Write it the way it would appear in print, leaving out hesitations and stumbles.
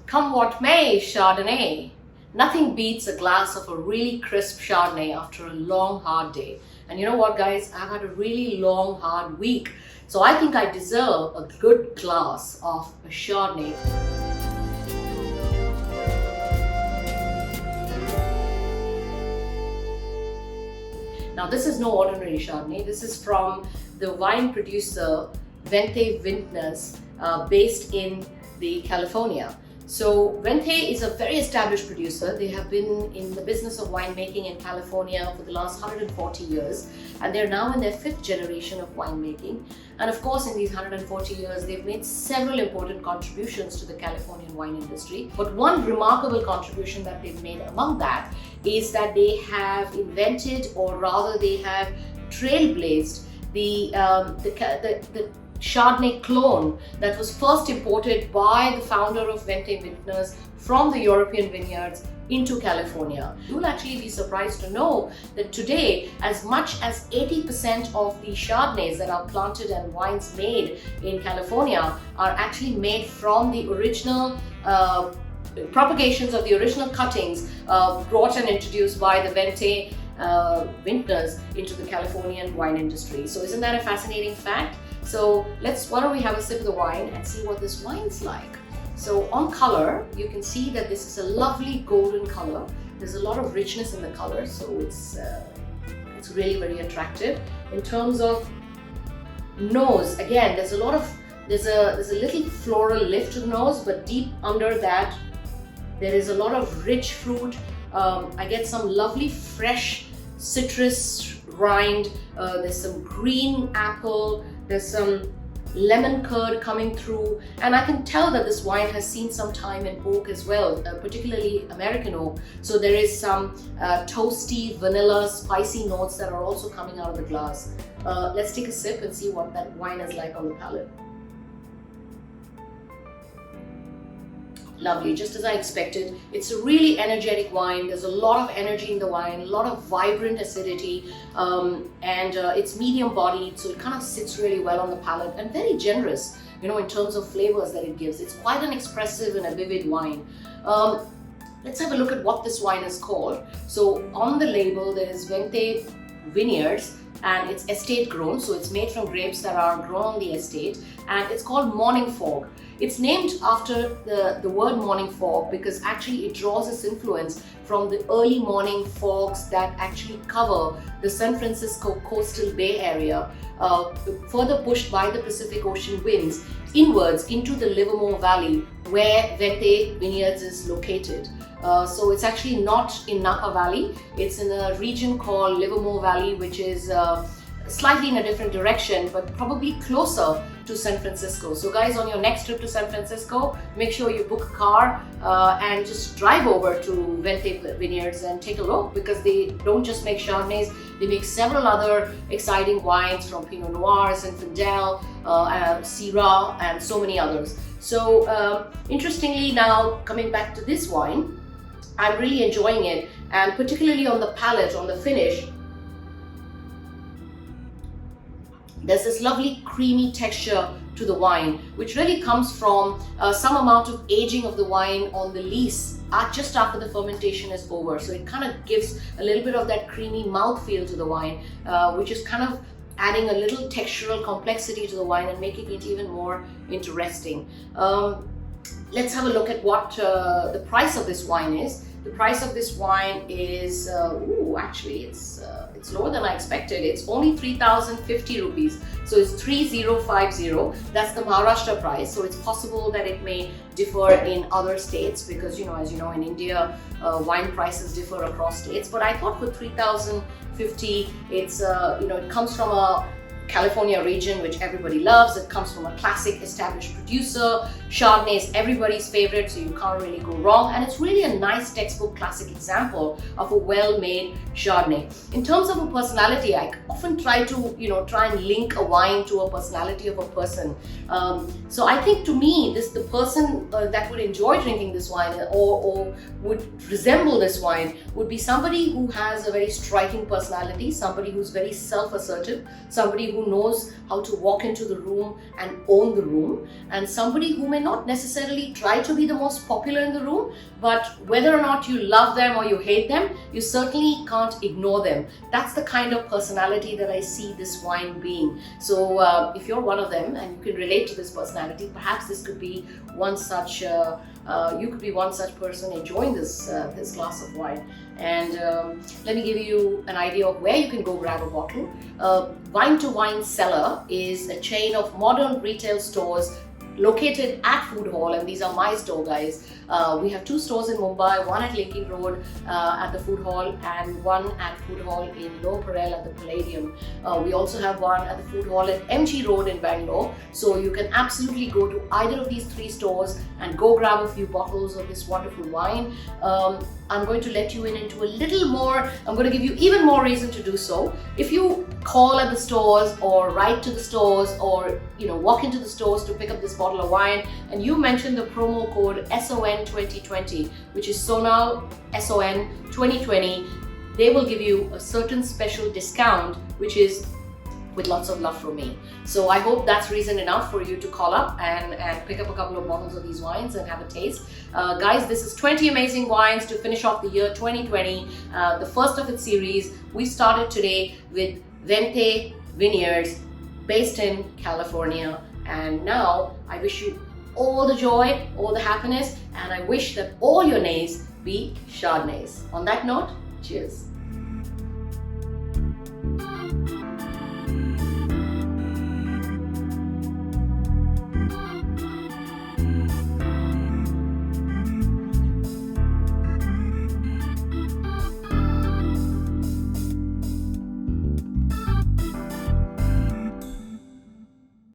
Come what may, Chardonnay. Nothing beats a glass of a really crisp Chardonnay after a long, hard day. And you know what, guys? I've had a really long, hard week. So I think I deserve a good glass of a Chardonnay. Now, this is no ordinary Chardonnay. This is from the wine producer Wente Vineyards, based in California. So Wente is a very established producer. They have been in the business of winemaking in California for the last 140 years, and they're now in their 5th generation of winemaking. And of course, in these 140 years, they've made several important contributions to the Californian wine industry. But one remarkable contribution that they've made among that is that they have invented, or rather they have trailblazed the Chardonnay clone that was first imported by the founder of Wente Vineyards from the European vineyards into California. You'll actually be surprised to know that today, as much as 80% of the Chardonnays that are planted and wines made in California are actually made from the original propagations of the original cuttings brought and introduced by the Wente Vineyards into the Californian wine industry. So isn't that a fascinating fact? So why don't we have a sip of the wine and see what this wine's like. So on color, you can see that this is a lovely golden color. There's a lot of richness in the color, so it's really very attractive. In terms of nose, again, there's a little floral lift to the nose, but deep under that, there is a lot of rich fruit. I get some lovely fresh citrus rind. There's some green apple. There's some lemon curd coming through, and I can tell that this wine has seen some time in oak as well, particularly American oak. So there is some toasty, vanilla, spicy notes that are also coming out of the glass. Let's take a sip and see what that wine is like on the palate. Lovely, just as I expected. It's a really energetic wine. There's a lot of energy in the wine, a lot of vibrant acidity, and it's medium bodied, so it kind of sits really well on the palate and very generous, you know, in terms of flavors that it gives. It's quite an expressive and a vivid wine. Let's have a look at what this wine is called. So on the label, there's Wente Vineyards, and it's estate grown, so it's made from grapes that are grown on the estate, and it's called Morning Fog. It's named after the word morning fog because actually it draws its influence from the early morning fogs that actually cover the San Francisco coastal Bay Area, further pushed by the Pacific Ocean winds inwards into the Livermore Valley where Wente Vineyards is located. So it's actually not in Napa Valley. It's in a region called Livermore Valley, which is slightly in a different direction, but probably closer to San Francisco. So guys, on your next trip to San Francisco, make sure you book a car and just drive over to Wente Vineyards and take a look, because they don't just make Chardonnays, they make several other exciting wines from Pinot Noirs and Zinfandel, Syrah, and so many others. So interestingly, now coming back to this wine, I'm really enjoying it, and particularly on the palate, on the finish, there's this lovely creamy texture to the wine, which really comes from some amount of aging of the wine on the lees just after the fermentation is over. So it kind of gives a little bit of that creamy mouthfeel to the wine, which is kind of adding a little textural complexity to the wine and making it even more interesting. Let's have a look at what the price of this wine is. The price of this wine is, actually it's lower than I expected. It's only 3,050 rupees. So it's 3050. That's the Maharashtra price. So it's possible that it may differ in other states because, as you know, in India, wine prices differ across states. But I thought for 3,050, it's, it comes from a California region, which everybody loves. It comes from a classic established producer. Chardonnay is everybody's favorite, so you can't really go wrong. And it's really a nice textbook classic example of a well-made Chardonnay. In terms of a personality, I often try to, try and link a wine to a personality of a person. So I think to me, the person that would enjoy drinking this wine or would resemble this wine would be somebody who has a very striking personality, somebody who's very self-assertive, somebody who who knows how to walk into the room and own the room, and somebody who may not necessarily try to be the most popular in the room, but whether or not you love them or you hate them, you certainly can't ignore them. That's the kind of personality that I see this wine being. So if you're one of them and you can relate to this personality, perhaps this could be one such you could be one such person enjoying this glass of wine. And let me give you an idea of where you can go grab a bottle. Vine2Wine Cellar is a chain of modern retail stores located at Food Hall, and these are my store, guys. We have 2 stores in Mumbai, one at Linking Road at the Food Hall and one at Food Hall in Lower Parel at the Palladium. We also have one at the Food Hall at MG Road in Bangalore. So you can absolutely go to either of these 3 stores and go grab a few bottles of this wonderful wine. I'm going to let you in into a little more. I'm going to give you even more reason to do so. If you call at the stores or write to the stores or walk into the stores to pick up this bottle of wine and you mention the promo code SON2020, which is Sonal SON 2020, they will give you a certain special discount, which is with lots of love from me. So I hope that's reason enough for you to call up and pick up a couple of bottles of these wines and have a taste. Guys, this is 20 amazing wines to finish off the year 2020, the first of its series. We started today with Wente Vineyards, based in California. And now I wish you all the joy, all the happiness, and I wish that all your nays be Chardonnays. On that note, cheers.